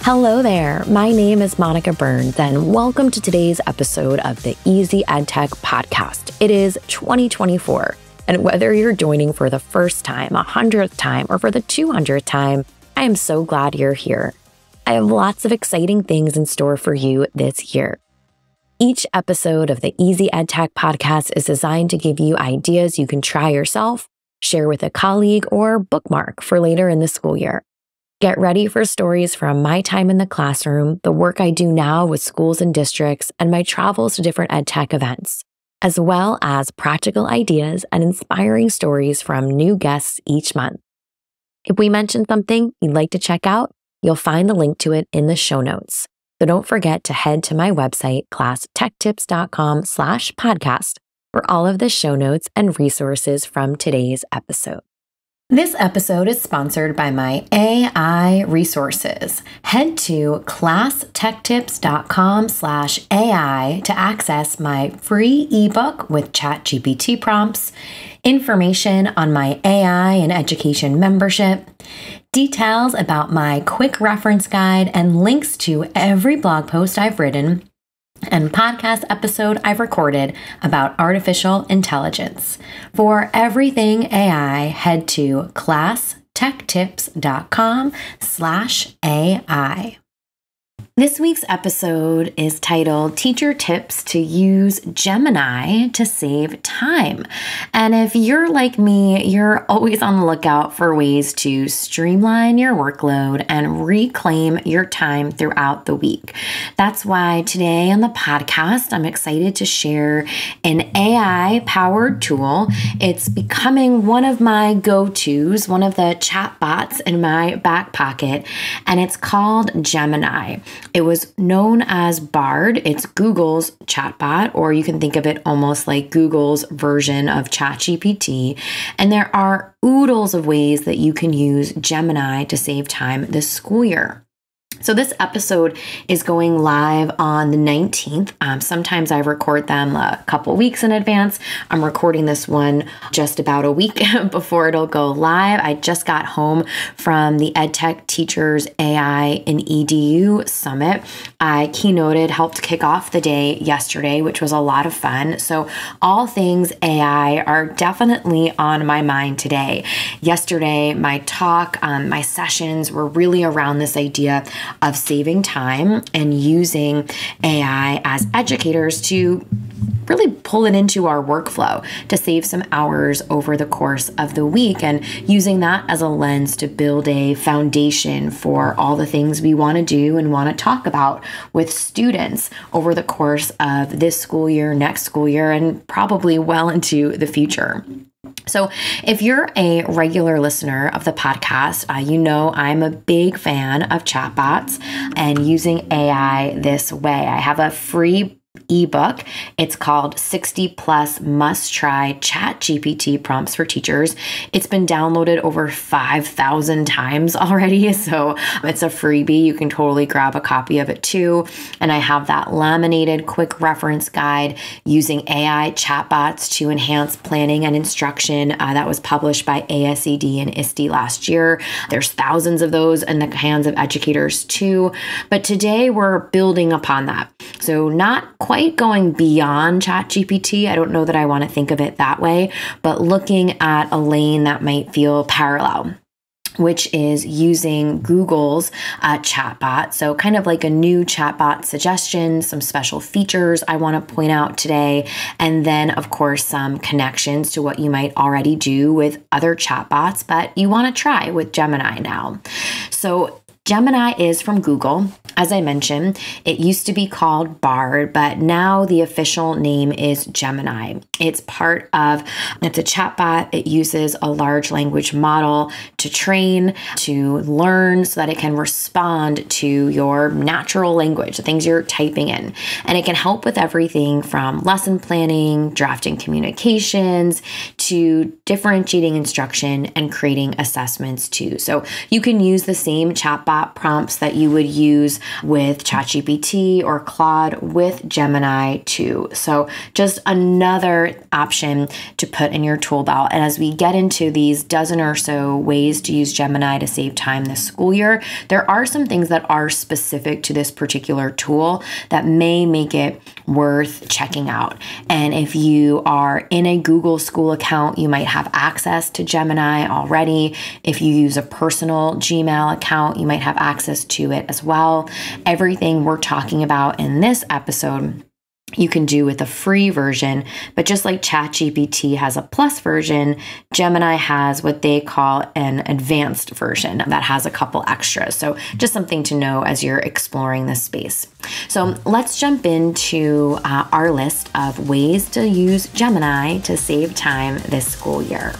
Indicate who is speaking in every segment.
Speaker 1: Hello there, my name is Monica Burns, and welcome to today's episode of the Easy EdTech podcast. It is 2024, and whether you're joining for the first time, 100th time, or for the 200th time, I am so glad you're here. I have lots of exciting things in store for you this year. Each episode of the Easy EdTech podcast is designed to give you ideas you can try yourself, share with a colleague, or bookmark for later in the school year. Get ready for stories from my time in the classroom, the work I do now with schools and districts, and my travels to different EdTech events, as well as practical ideas and inspiring stories from new guests each month. If we mention something you'd like to check out, you'll find the link to it in the show notes. So don't forget to head to my website, classtechtips.com/podcast, for all of the show notes and resources from today's episode. This episode is sponsored by my AI resources. Head to classtechtips.com/AI to access my free ebook with ChatGPT prompts, information on my AI and education membership, details about my quick reference guide, and links to every blog post I've written and podcast episode I've recorded about artificial intelligence. For everything AI, head to classtechtips.com/AI. This week's episode is titled Teacher Tips to Use Gemini to Save Time. And if you're like me, you're always on the lookout for ways to streamline your workload and reclaim your time throughout the week. That's why today on the podcast, I'm excited to share an AI-powered tool. It's becoming one of my go-tos, one of the chatbots in my back pocket, and it's called Gemini. It was known as Bard. It's Google's chatbot, or you can think of it almost like Google's version of ChatGPT. And there are oodles of ways that you can use Gemini to save time this school year. So this episode is going live on the 19th. Sometimes I record them a couple weeks in advance. I'm recording this one just about a week before it'll go live. I just got home from the EdTech Teachers AI and EDU Summit. I keynoted, helped kick off the day yesterday, which was a lot of fun. So all things AI are definitely on my mind today. Yesterday, my talk, my sessions were really around this idea of saving time and using AI as educators to really pull it into our workflow to save some hours over the course of the week, and using that as a lens to build a foundation for all the things we want to do and want to talk about with students over the course of this school year, next school year, and probably well into the future. So if you're a regular listener of the podcast, you know I'm a big fan of chatbots and using AI this way. I have a free ebook. It's called 60 plus must try ChatGPT prompts for teachers. It's been downloaded over 5,000 times already. So it's a freebie. You can totally grab a copy of it too. And I have that laminated quick reference guide using AI chatbots to enhance planning and instruction that was published by ASED and ISTE last year. There's thousands of those in the hands of educators too. But today we're building upon that. So not quite going beyond ChatGPT. I don't know that I want to think of it that way, but looking at a lane that might feel parallel, which is using Google's chatbot. So kind of like a new chatbot suggestion, some special features I want to point out today, and then of course some connections to what you might already do with other chatbots, but you want to try with Gemini now. So Gemini is from Google. As I mentioned, it used to be called Bard, but now the official name is Gemini. It's a chatbot. It uses a large language model to train, to learn so that it can respond to your natural language, the things you're typing in. And it can help with everything from lesson planning, drafting communications, to differentiating instruction and creating assessments too. So you can use the same chatbot prompts that you would use with ChatGPT or Claude with Gemini too. So just another option to put in your tool belt. And as we get into these dozen or so ways to use Gemini to save time this school year, there are some things that are specific to this particular tool that may make it worth checking out. And if you are in a Google School account, you might have access to Gemini already. If you use a personal Gmail account, you might have access to it as well. Everything we're talking about in this episode you can do with a free version, but just like ChatGPT has a plus version, Gemini has what they call an advanced version that has a couple extras. So just something to know as you're exploring this space. So let's jump into our list of ways to use Gemini to save time this school year.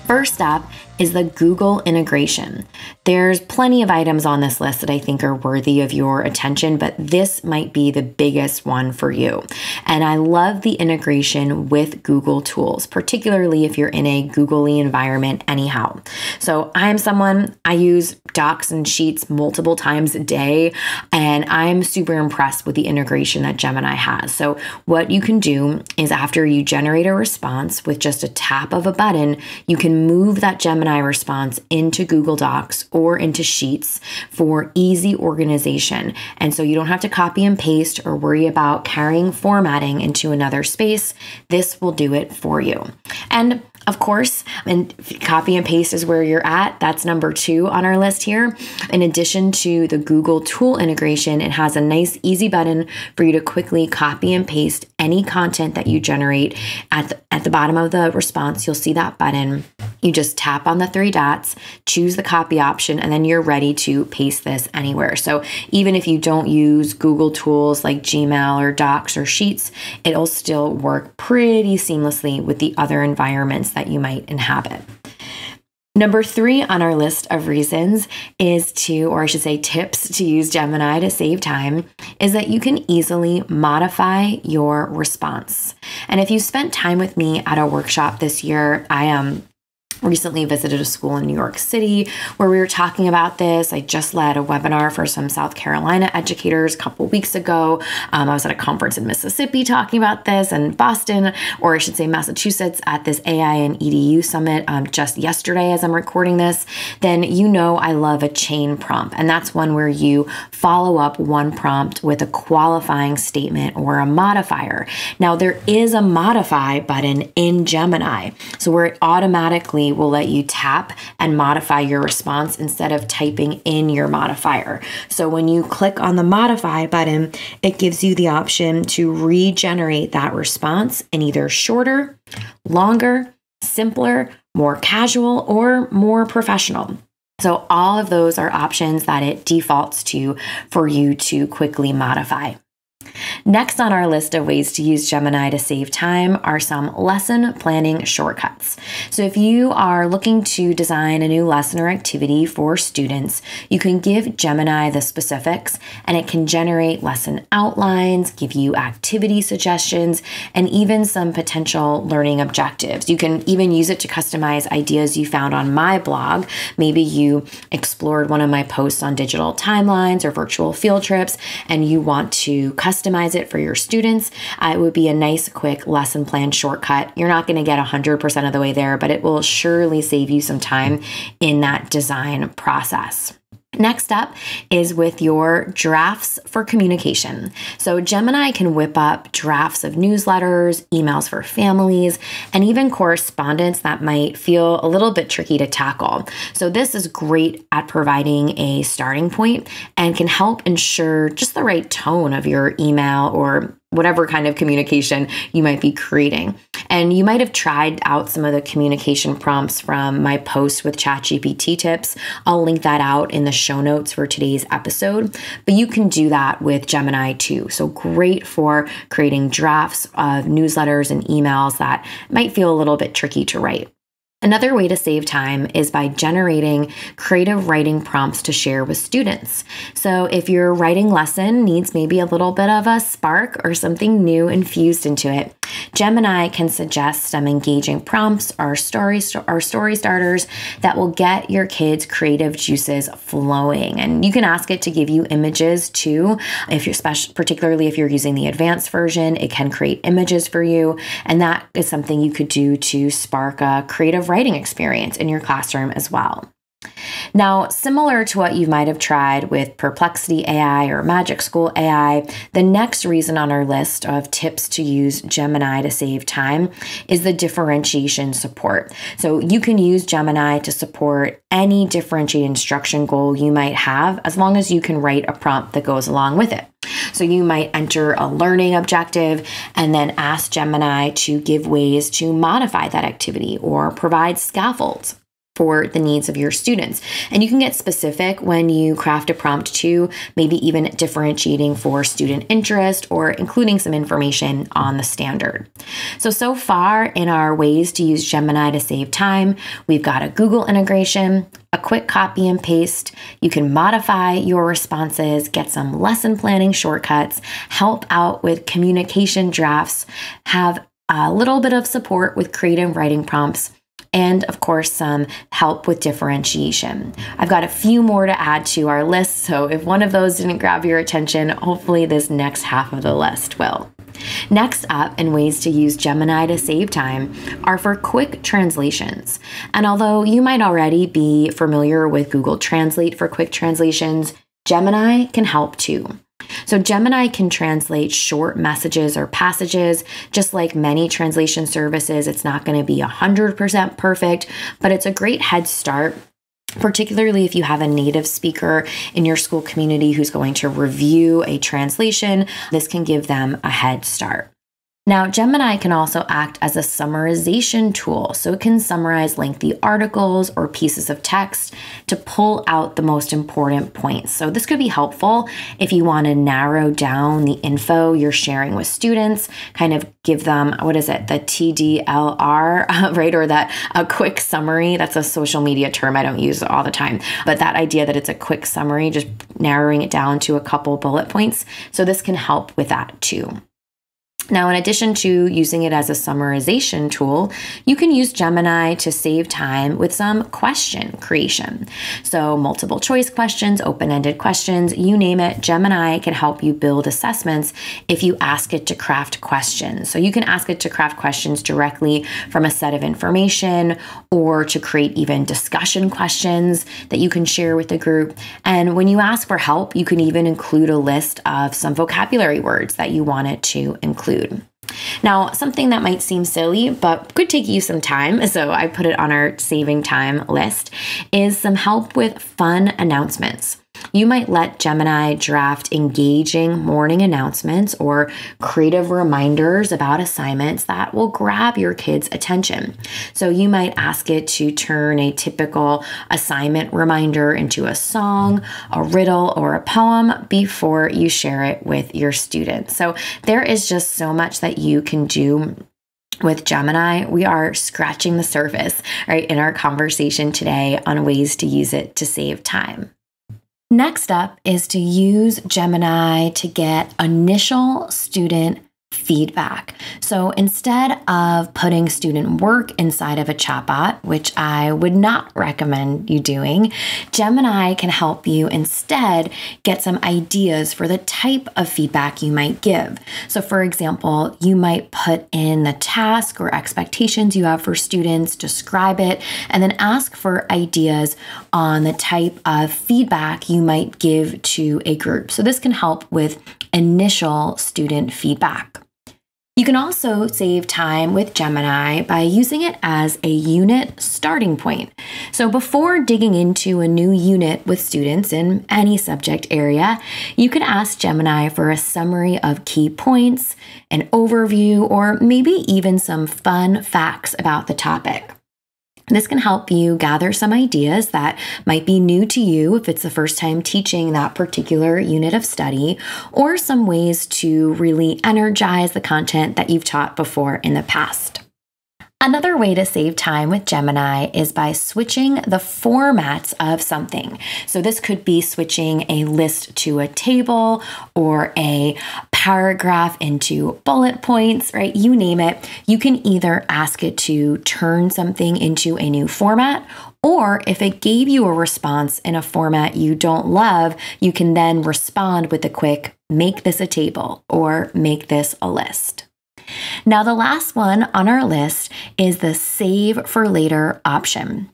Speaker 1: First up is the Google integration. There's plenty of items on this list that I think are worthy of your attention, but this might be the biggest one for you. And I love the integration with Google tools, particularly if you're in a Googly environment anyhow. So I'm someone, I use Docs and Sheets multiple times a day, and I'm super impressed with the integration that Gemini has. So what you can do is after you generate a response with just a tap of a button, you can move that Gemini response into Google Docs or into Sheets for easy organization. And so you don't have to copy and paste or worry about carrying formatting into another space. This will do it for you. And of course, and copy and paste is where you're at. That's number 2 on our list here. In addition to the Google tool integration, it has a nice easy button for you to quickly copy and paste any content that you generate. At the bottom of the response, you'll see that button. You just tap on the 3 dots, choose the copy option, and then you're ready to paste this anywhere. So even if you don't use Google tools like Gmail or Docs or Sheets, it'll still work pretty seamlessly with the other environments that you might inhabit. Number 3 on our list of reasons is to, or I should say tips to use Gemini to save time, is that you can easily modify your response. And if you spent time with me at a workshop this year, I recently visited a school in New York City where we were talking about this. I just led a webinar for some South Carolina educators a couple weeks ago. I was at a conference in Mississippi talking about this, and Boston, or I should say Massachusetts, at this AI and EDU summit just yesterday as I'm recording this. Then you know I love a chain prompt, and that's one where you follow up one prompt with a qualifying statement or a modifier. Now there is a modify button in Gemini, so where it automatically will let you tap and modify your response instead of typing in your modifier. So when you click on the modify button, it gives you the option to regenerate that response in either shorter, longer, simpler, more casual, or more professional. So all of those are options that it defaults to for you to quickly modify. Next on our list of ways to use Gemini to save time are some lesson planning shortcuts. So if you are looking to design a new lesson or activity for students, you can give Gemini the specifics and it can generate lesson outlines, give you activity suggestions, and even some potential learning objectives. You can even use it to customize ideas you found on my blog. Maybe you explored one of my posts on digital timelines or virtual field trips and you want to customize it for your students. It would be a nice quick lesson plan shortcut. You're not going to get 100% of the way there, but it will surely save you some time in that design process. Next up is with your drafts for communication. So Gemini can whip up drafts of newsletters, emails for families, and even correspondence that might feel a little bit tricky to tackle. So this is great at providing a starting point and can help ensure just the right tone of your email or whatever kind of communication you might be creating. And you might have tried out some of the communication prompts from my post with ChatGPT tips. I'll link that out in the show notes for today's episode, but you can do that with Gemini too. So great for creating drafts of newsletters and emails that might feel a little bit tricky to write. Another way to save time is by generating creative writing prompts to share with students. So if your writing lesson needs maybe a little bit of a spark or something new infused into it, Gemini can suggest some engaging prompts or story starters that will get your kids' creative juices flowing. And you can ask it to give you images too. If you're particularly if you're using the advanced version, it can create images for you. And that is something you could do to spark a creative writing experience in your classroom as well. Now, similar to what you might have tried with Perplexity AI or Magic School AI, the next reason on our list of tips to use Gemini to save time is the differentiation support. So you can use Gemini to support any differentiated instruction goal you might have, as long as you can write a prompt that goes along with it. So you might enter a learning objective and then ask Gemini to give ways to modify that activity or provide scaffolds for the needs of your students. And you can get specific when you craft a prompt too, maybe even differentiating for student interest or including some information on the standard. So far in our ways to use Gemini to save time, we've got a Google integration, a quick copy and paste. You can modify your responses, get some lesson planning shortcuts, help out with communication drafts, have a little bit of support with creative writing prompts, and of course, some help with differentiation. I've got a few more to add to our list, so if one of those didn't grab your attention, hopefully this next half of the list will. Next up, in ways to use Gemini to save time, are for quick translations. And although you might already be familiar with Google Translate for quick translations, Gemini can help too. So Gemini can translate short messages or passages. Just like many translation services, it's not going to be 100% perfect, but it's a great head start, particularly if you have a native speaker in your school community who's going to review a translation. This can give them a head start. Now, Gemini can also act as a summarization tool, so it can summarize lengthy articles or pieces of text to pull out the most important points. So this could be helpful if you want to narrow down the info you're sharing with students, kind of give them, the TDLR, right? Or that a quick summary. That's a social media term I don't use all the time, but that idea that it's a quick summary, just narrowing it down to a couple bullet points. So this can help with that too. Now, in addition to using it as a summarization tool, you can use Gemini to save time with some question creation. So multiple choice questions, open-ended questions, you name it, Gemini can help you build assessments if you ask it to craft questions. So you can ask it to craft questions directly from a set of information or to create even discussion questions that you can share with the group. And when you ask for help, you can even include a list of some vocabulary words that you want it to include. Now, something that might seem silly, but could take you some time, so I put it on our saving time list, is some help with fun announcements. You might let Gemini draft engaging morning announcements or creative reminders about assignments that will grab your kids' attention. So you might ask it to turn a typical assignment reminder into a song, a riddle, or a poem before you share it with your students. So there is just so much that you can do with Gemini. We are scratching the surface, right, in our conversation today on ways to use it to save time. Next up is to use Gemini to get initial student feedback. So instead of putting student work inside of a chatbot, which I would not recommend you doing, Gemini can help you instead get some ideas for the type of feedback you might give. So for example, you might put in the task or expectations you have for students, describe it, and then ask for ideas on the type of feedback you might give to a group. So this can help with initial student feedback. You can also save time with Gemini by using it as a unit starting point. So before digging into a new unit with students in any subject area, you can ask Gemini for a summary of key points, an overview, or maybe even some fun facts about the topic. This can help you gather some ideas that might be new to you if it's the first time teaching that particular unit of study, or some ways to really energize the content that you've taught before in the past. Another way to save time with Gemini is by switching the formats of something. So this could be switching a list to a table or a paragraph into bullet points, right? You name it. You can either ask it to turn something into a new format, or if it gave you a response in a format you don't love, you can then respond with a quick, make this a table or make this a list. Now, the last one on our list is the save for later option.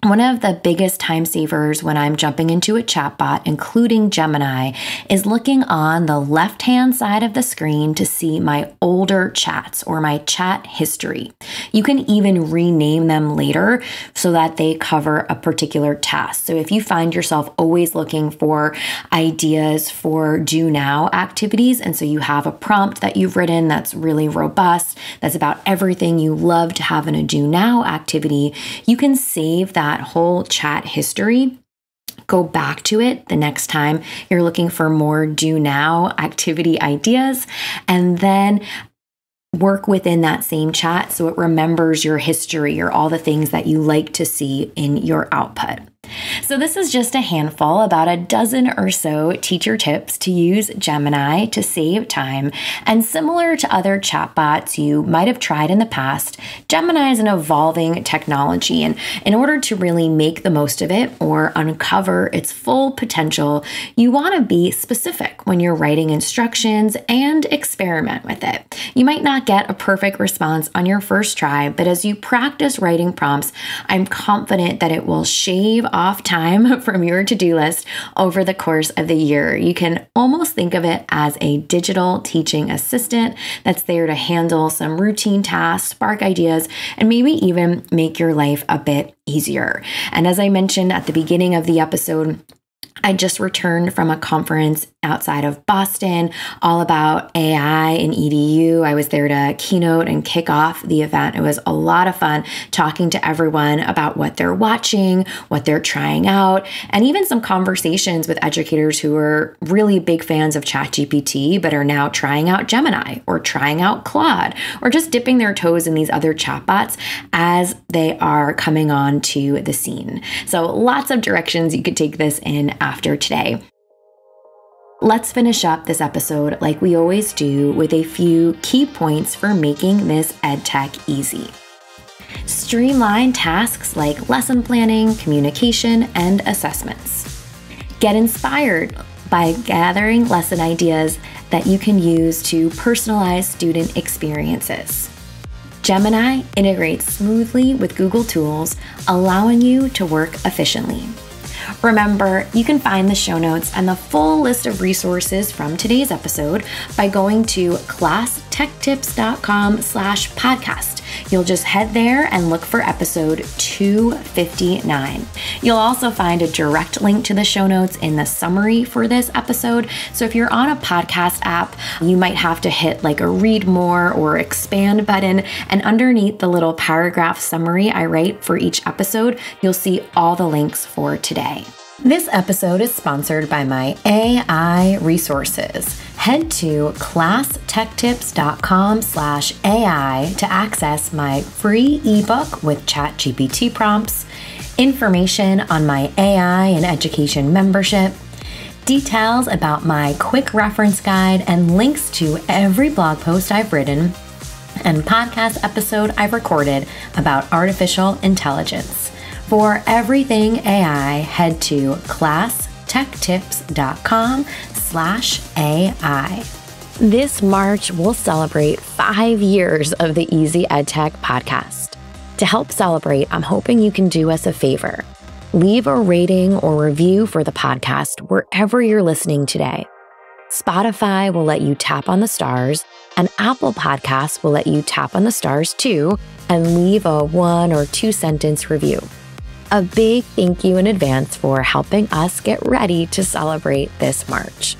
Speaker 1: One of the biggest time savers when I'm jumping into a chatbot, including Gemini, is looking on the left-hand side of the screen to see my older chats or my chat history. You can even rename them later so that they cover a particular task. So if you find yourself always looking for ideas for do now activities, and so you have a prompt that you've written that's really robust, that's about everything you love to have in a do now activity, you can save that whole chat history, go back to it the next time you're looking for more do now activity ideas, and then work within that same chat so it remembers your history or all the things that you like to see in your output. So this is just a handful, about a dozen or so teacher tips to use Gemini to save time. And similar to other chatbots you might have tried in the past, Gemini is an evolving technology. And in order to really make the most of it or uncover its full potential, you want to be specific when you're writing instructions and experiment with it. You might not get a perfect response on your first try, but as you practice writing prompts, I'm confident that it will shave off time from your to-do list over the course of the year. You can almost think of it as a digital teaching assistant that's there to handle some routine tasks, spark ideas, and maybe even make your life a bit easier. And as I mentioned at the beginning of the episode, I just returned from a conference outside of Boston all about AI and EDU. I was there to keynote and kick off the event. It was a lot of fun talking to everyone about what they're watching, what they're trying out, and even some conversations with educators who are really big fans of ChatGPT, but are now trying out Gemini or trying out Claude or just dipping their toes in these other chatbots as they are coming on to the scene. So lots of directions you could take this in after today. Let's finish up this episode like we always do with a few key points for making this EdTech easy. Streamline tasks like lesson planning, communication, and assessments. Get inspired by gathering lesson ideas that you can use to personalize student experiences. Gemini integrates smoothly with Google tools, allowing you to work efficiently. Remember, you can find the show notes and the full list of resources from today's episode by going to classtechtips.com/podcast. You'll just head there and look for episode 259. You'll also find a direct link to the show notes in the summary for this episode. So if you're on a podcast app, you might have to hit like a read more or expand button. And underneath the little paragraph summary I write for each episode, you'll see all the links for today. This episode is sponsored by my AI resources. Head to classtechtips.com/AI to access my free ebook with ChatGPT prompts, information on my AI and education membership, details about my quick reference guide, and links to every blog post I've written and podcast episode I've recorded about artificial intelligence. For everything AI, head to classtechtips.com/AI. This March, we'll celebrate 5 years of the Easy EdTech podcast. To help celebrate, I'm hoping you can do us a favor. Leave a rating or review for the podcast wherever you're listening today. Spotify will let you tap on the stars, and Apple Podcasts will let you tap on the stars too and leave a 1 or 2 sentence review. A big thank you in advance for helping us get ready to celebrate this March.